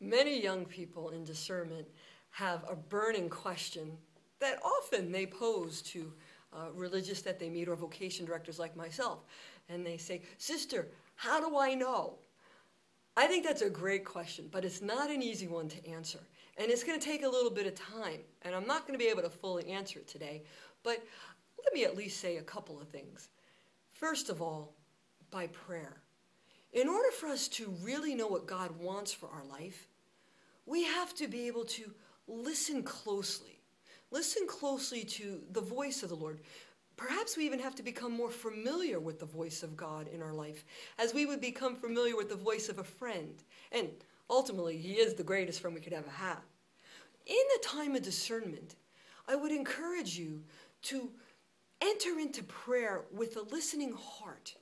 Many young people in discernment have a burning question that often they pose to religious that they meet or vocation directors like myself. And they say, "Sister, how do I know?" I think that's a great question, but it's not an easy one to answer. And it's going to take a little bit of time. And I'm not going to be able to fully answer it today. But let me at least say a couple of things. First of all, by prayer. In order for us to really know what God wants for our life, we have to be able to listen closely. Listen closely to the voice of the Lord. Perhaps we even have to become more familiar with the voice of God in our life, as we would become familiar with the voice of a friend. And ultimately, He is the greatest friend we could ever have. In the time of discernment, I would encourage you to enter into prayer with a listening heart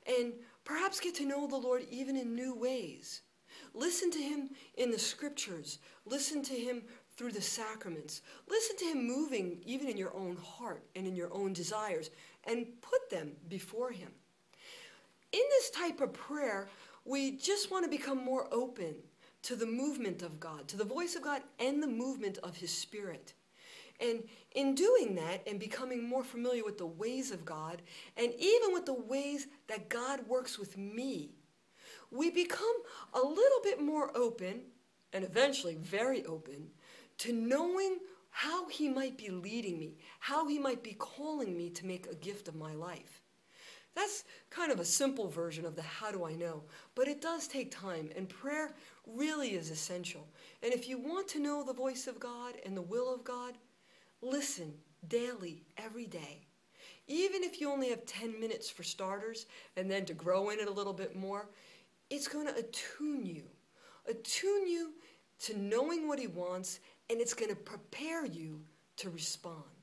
and perhaps get to know the Lord even in new ways. Listen to Him in the scriptures. Listen to Him through the sacraments. Listen to Him moving even in your own heart and in your own desires, and put them before Him. In this type of prayer, we just want to become more open to the movement of God, to the voice of God and the movement of His Spirit. And in doing that and becoming more familiar with the ways of God, and even with the ways that God works with me, we become a little bit more open, and eventually very open, to knowing how He might be leading me, how He might be calling me to make a gift of my life. That's kind of a simple version of the how do I know, but it does take time, and prayer really is essential. And if you want to know the voice of God and the will of God, listen daily, every day. Even if you only have 10 minutes for starters, and then to grow in it a little bit more, it's going to attune you to knowing what He wants, and it's going to prepare you to respond.